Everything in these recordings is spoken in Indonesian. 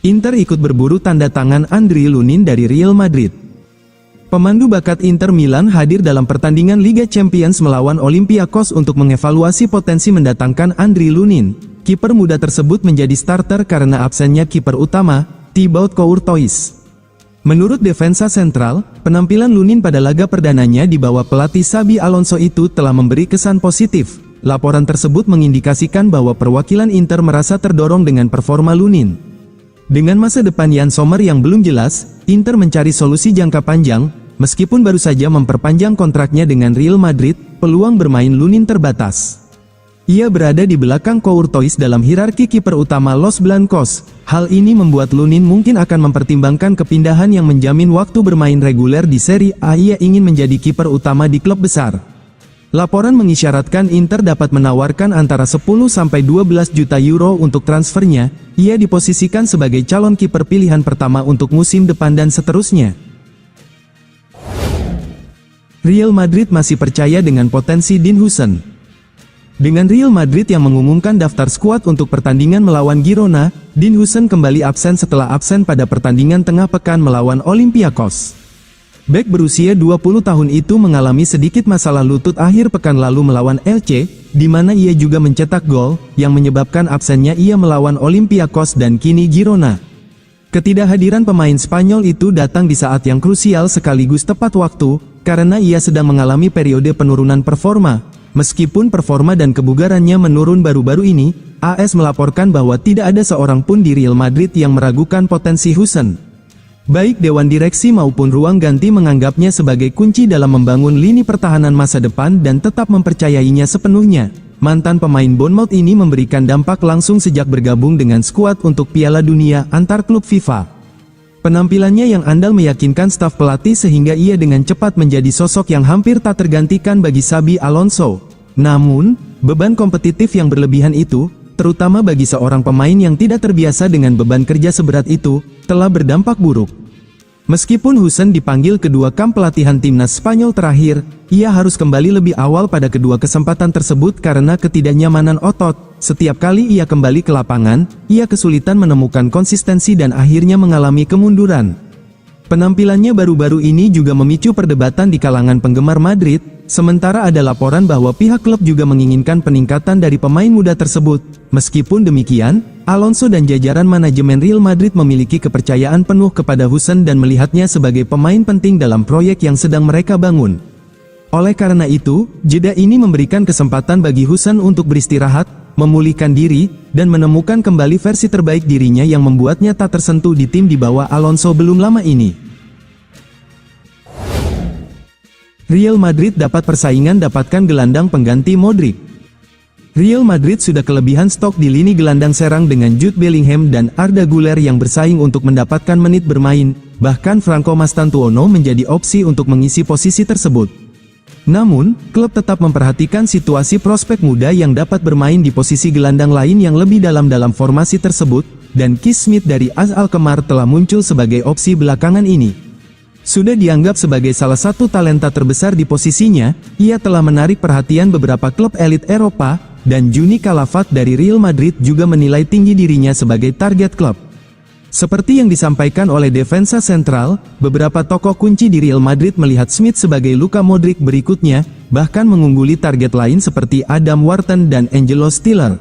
Inter ikut berburu tanda tangan Andriy Lunin dari Real Madrid. Pemandu bakat Inter Milan hadir dalam pertandingan Liga Champions melawan Olympiakos untuk mengevaluasi potensi mendatangkan Andriy Lunin. Kiper muda tersebut menjadi starter karena absennya kiper utama, Thibaut Courtois. Menurut Defensa Sentral, penampilan Lunin pada laga perdananya di bawah pelatih Xabi Alonso itu telah memberi kesan positif. Laporan tersebut mengindikasikan bahwa perwakilan Inter merasa terdorong dengan performa Lunin. Dengan masa depan Yann Sommer yang belum jelas, Inter mencari solusi jangka panjang. Meskipun baru saja memperpanjang kontraknya dengan Real Madrid, peluang bermain Lunin terbatas. Ia berada di belakang Courtois dalam hierarki kiper utama Los Blancos. Hal ini membuat Lunin mungkin akan mempertimbangkan kepindahan yang menjamin waktu bermain reguler di Serie A. Ia ingin menjadi kiper utama di klub besar. Laporan mengisyaratkan Inter dapat menawarkan antara 10-12 juta euro untuk transfernya. Ia diposisikan sebagai calon kiper pilihan pertama untuk musim depan dan seterusnya. Real Madrid masih percaya dengan potensi Dean Huijsen. Dengan Real Madrid yang mengumumkan daftar skuad untuk pertandingan melawan Girona, Dean Huijsen kembali absen setelah absen pada pertandingan tengah pekan melawan Olympiakos. Bek berusia 20 tahun itu mengalami sedikit masalah lutut akhir pekan lalu melawan Elche, di mana ia juga mencetak gol, yang menyebabkan absennya ia melawan Olympiakos dan kini Girona. Ketidakhadiran pemain Spanyol itu datang di saat yang krusial sekaligus tepat waktu, karena ia sedang mengalami periode penurunan performa. Meskipun performa dan kebugarannya menurun baru-baru ini, AS melaporkan bahwa tidak ada seorang pun di Real Madrid yang meragukan potensi Huijsen. Baik dewan direksi maupun ruang ganti menganggapnya sebagai kunci dalam membangun lini pertahanan masa depan dan tetap mempercayainya sepenuhnya. Mantan pemain Bournemouth ini memberikan dampak langsung sejak bergabung dengan skuad untuk Piala Dunia antar klub FIFA. Penampilannya yang andal meyakinkan staf pelatih sehingga ia dengan cepat menjadi sosok yang hampir tak tergantikan bagi Xabi Alonso. Namun, beban kompetitif yang berlebihan itu, terutama bagi seorang pemain yang tidak terbiasa dengan beban kerja seberat itu, telah berdampak buruk. Meskipun Huijsen dipanggil kedua kamp pelatihan timnas Spanyol terakhir, ia harus kembali lebih awal pada kedua kesempatan tersebut karena ketidaknyamanan otot. Setiap kali ia kembali ke lapangan, ia kesulitan menemukan konsistensi dan akhirnya mengalami kemunduran. Penampilannya baru-baru ini juga memicu perdebatan di kalangan penggemar Madrid, sementara ada laporan bahwa pihak klub juga menginginkan peningkatan dari pemain muda tersebut. Meskipun demikian, Alonso dan jajaran manajemen Real Madrid memiliki kepercayaan penuh kepada Huijsen dan melihatnya sebagai pemain penting dalam proyek yang sedang mereka bangun. Oleh karena itu, jeda ini memberikan kesempatan bagi Huijsen untuk beristirahat, memulihkan diri, dan menemukan kembali versi terbaik dirinya yang membuatnya tak tersentuh di tim di bawah Alonso belum lama ini. Real Madrid dapat persaingan dapatkan gelandang pengganti Modric. Real Madrid sudah kelebihan stok di lini gelandang serang dengan Jude Bellingham dan Arda Güler yang bersaing untuk mendapatkan menit bermain, bahkan Franco Mastantuono menjadi opsi untuk mengisi posisi tersebut. Namun, klub tetap memperhatikan situasi prospek muda yang dapat bermain di posisi gelandang lain yang lebih dalam formasi tersebut, dan Keith Smith dari AS Alkmaar telah muncul sebagai opsi belakangan ini. Sudah dianggap sebagai salah satu talenta terbesar di posisinya, ia telah menarik perhatian beberapa klub elit Eropa, dan Juni Calafat dari Real Madrid juga menilai tinggi dirinya sebagai target klub. Seperti yang disampaikan oleh Defensa Sentral, beberapa tokoh kunci di Real Madrid melihat Smith sebagai Luka Modric berikutnya, bahkan mengungguli target lain seperti Adam Wharton dan Angelo Stiller.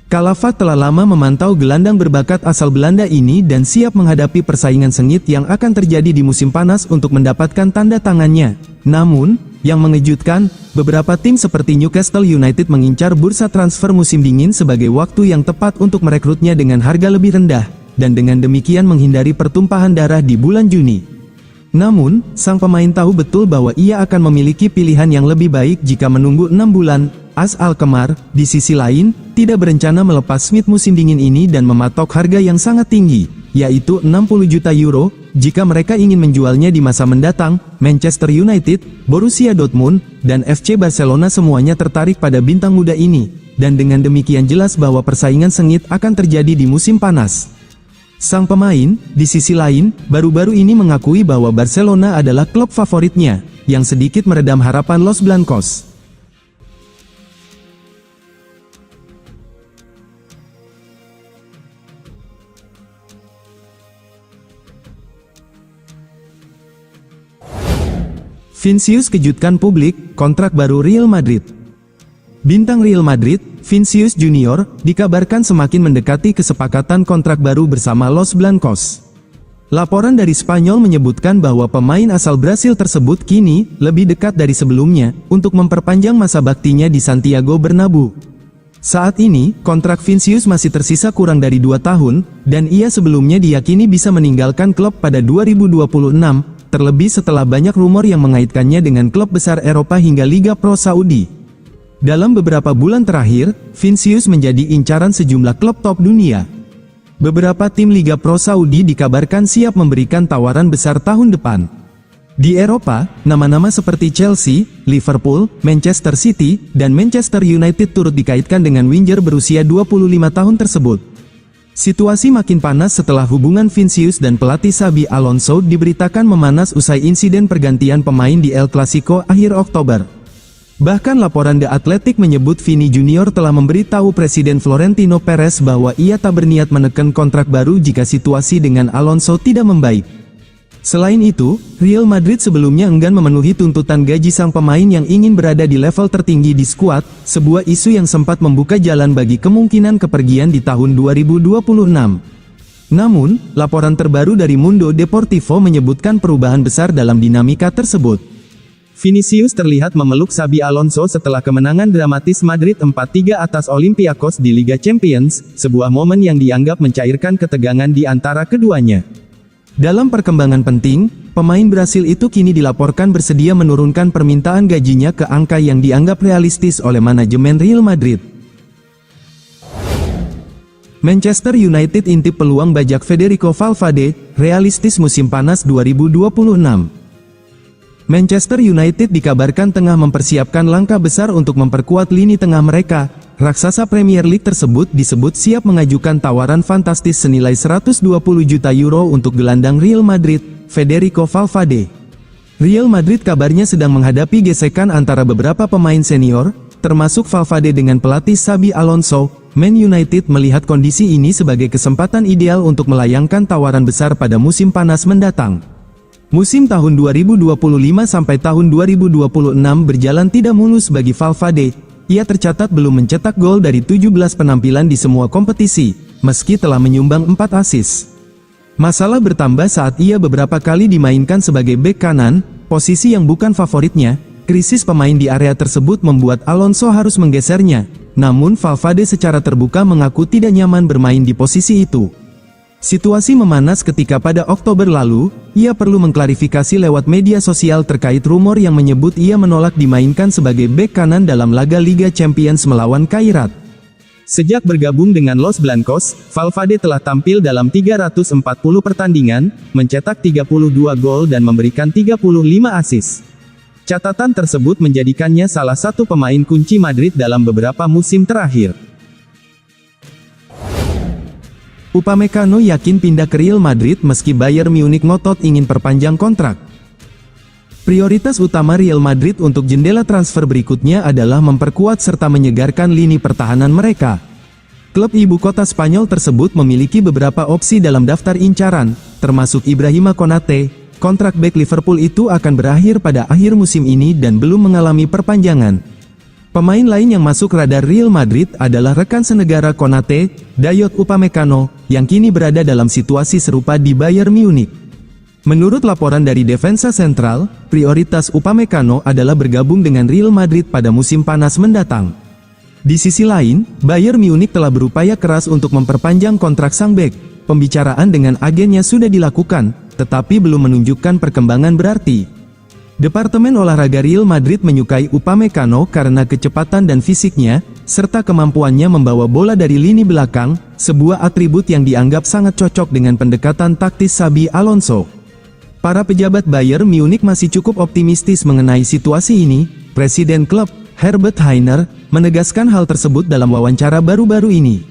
Calafat telah lama memantau gelandang berbakat asal Belanda ini dan siap menghadapi persaingan sengit yang akan terjadi di musim panas untuk mendapatkan tanda tangannya. Namun, yang mengejutkan, beberapa tim seperti Newcastle United mengincar bursa transfer musim dingin sebagai waktu yang tepat untuk merekrutnya dengan harga lebih rendah, dan dengan demikian menghindari pertumpahan darah di bulan Juni. Namun, sang pemain tahu betul bahwa ia akan memiliki pilihan yang lebih baik jika menunggu 6 bulan. AS Alkmaar, di sisi lain, tidak berencana melepas Smith musim dingin ini dan mematok harga yang sangat tinggi, yaitu 60 juta euro, jika mereka ingin menjualnya di masa mendatang. Manchester United, Borussia Dortmund, dan FC Barcelona semuanya tertarik pada bintang muda ini, dan dengan demikian jelas bahwa persaingan sengit akan terjadi di musim panas. Sang pemain, di sisi lain, baru-baru ini mengakui bahwa Barcelona adalah klub favoritnya, yang sedikit meredam harapan Los Blancos. Vinicius kejutkan publik, kontrak baru Real Madrid. Bintang Real Madrid, Vinicius Junior, dikabarkan semakin mendekati kesepakatan kontrak baru bersama Los Blancos. Laporan dari Spanyol menyebutkan bahwa pemain asal Brasil tersebut kini lebih dekat dari sebelumnya untuk memperpanjang masa baktinya di Santiago Bernabeu. Saat ini, kontrak Vinicius masih tersisa kurang dari 2 tahun, dan ia sebelumnya diyakini bisa meninggalkan klub pada 2026, terlebih setelah banyak rumor yang mengaitkannya dengan klub besar Eropa hingga Liga Pro Saudi. Dalam beberapa bulan terakhir, Vinicius menjadi incaran sejumlah klub top dunia. Beberapa tim Liga Pro Saudi dikabarkan siap memberikan tawaran besar tahun depan. Di Eropa, nama-nama seperti Chelsea, Liverpool, Manchester City, dan Manchester United turut dikaitkan dengan winger berusia 25 tahun tersebut. Situasi makin panas setelah hubungan Vinicius dan pelatih Xabi Alonso diberitakan memanas usai insiden pergantian pemain di El Clasico akhir Oktober. Bahkan laporan The Athletic menyebut Vini Junior telah memberitahu Presiden Florentino Perez bahwa ia tak berniat menekan kontrak baru jika situasi dengan Alonso tidak membaik. Selain itu, Real Madrid sebelumnya enggan memenuhi tuntutan gaji sang pemain yang ingin berada di level tertinggi di skuad, sebuah isu yang sempat membuka jalan bagi kemungkinan kepergian di tahun 2026. Namun, laporan terbaru dari Mundo Deportivo menyebutkan perubahan besar dalam dinamika tersebut. Vinicius terlihat memeluk Xabi Alonso setelah kemenangan dramatis Madrid 4-3 atas Olympiacos di Liga Champions, sebuah momen yang dianggap mencairkan ketegangan di antara keduanya. Dalam perkembangan penting, pemain Brasil itu kini dilaporkan bersedia menurunkan permintaan gajinya ke angka yang dianggap realistis oleh manajemen Real Madrid. Manchester United intip peluang bajak Federico Valverde, realistis musim panas 2026. Manchester United dikabarkan tengah mempersiapkan langkah besar untuk memperkuat lini tengah mereka. Raksasa Premier League tersebut disebut siap mengajukan tawaran fantastis senilai 120 juta euro untuk gelandang Real Madrid, Federico Valverde. Real Madrid kabarnya sedang menghadapi gesekan antara beberapa pemain senior, termasuk Valverde dengan pelatih Xabi Alonso. Man United melihat kondisi ini sebagai kesempatan ideal untuk melayangkan tawaran besar pada musim panas mendatang. Musim tahun 2025 sampai tahun 2026 berjalan tidak mulus bagi Valverde. Ia tercatat belum mencetak gol dari 17 penampilan di semua kompetisi, meski telah menyumbang 4 assist. Masalah bertambah saat ia beberapa kali dimainkan sebagai bek kanan, posisi yang bukan favoritnya. Krisis pemain di area tersebut membuat Alonso harus menggesernya, namun Valverde secara terbuka mengaku tidak nyaman bermain di posisi itu. Situasi memanas ketika pada Oktober lalu, ia perlu mengklarifikasi lewat media sosial terkait rumor yang menyebut ia menolak dimainkan sebagai bek kanan dalam laga Liga Champions melawan Kairat. Sejak bergabung dengan Los Blancos, Valverde telah tampil dalam 340 pertandingan, mencetak 32 gol dan memberikan 35 assist. Catatan tersebut menjadikannya salah satu pemain kunci Madrid dalam beberapa musim terakhir. Upamecano yakin pindah ke Real Madrid meski Bayern Munich ngotot ingin perpanjang kontrak. Prioritas utama Real Madrid untuk jendela transfer berikutnya adalah memperkuat serta menyegarkan lini pertahanan mereka. Klub ibu kota Spanyol tersebut memiliki beberapa opsi dalam daftar incaran, termasuk Ibrahima Konate. Kontrak bek Liverpool itu akan berakhir pada akhir musim ini dan belum mengalami perpanjangan. Pemain lain yang masuk radar Real Madrid adalah rekan senegara Konate, Dayot Upamecano, yang kini berada dalam situasi serupa di Bayern Munich. Menurut laporan dari Defensa Central, prioritas Upamecano adalah bergabung dengan Real Madrid pada musim panas mendatang. Di sisi lain, Bayern Munich telah berupaya keras untuk memperpanjang kontrak sang bek. Pembicaraan dengan agennya sudah dilakukan, tetapi belum menunjukkan perkembangan berarti. Departemen olahraga Real Madrid menyukai Upamecano karena kecepatan dan fisiknya, serta kemampuannya membawa bola dari lini belakang, sebuah atribut yang dianggap sangat cocok dengan pendekatan taktis Xabi Alonso. Para pejabat Bayern Munich masih cukup optimistis mengenai situasi ini. Presiden klub, Herbert Hainer, menegaskan hal tersebut dalam wawancara baru-baru ini.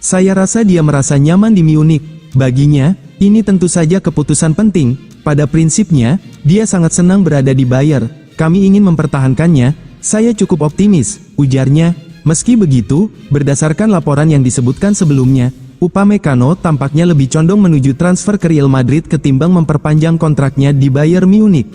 Saya rasa dia merasa nyaman di Munich. Baginya, ini tentu saja keputusan penting. Pada prinsipnya, dia sangat senang berada di Bayern. Kami ingin mempertahankannya. Saya cukup optimis, ujarnya. Meski begitu, berdasarkan laporan yang disebutkan sebelumnya, Upamecano tampaknya lebih condong menuju transfer ke Real Madrid ketimbang memperpanjang kontraknya di Bayern Munich.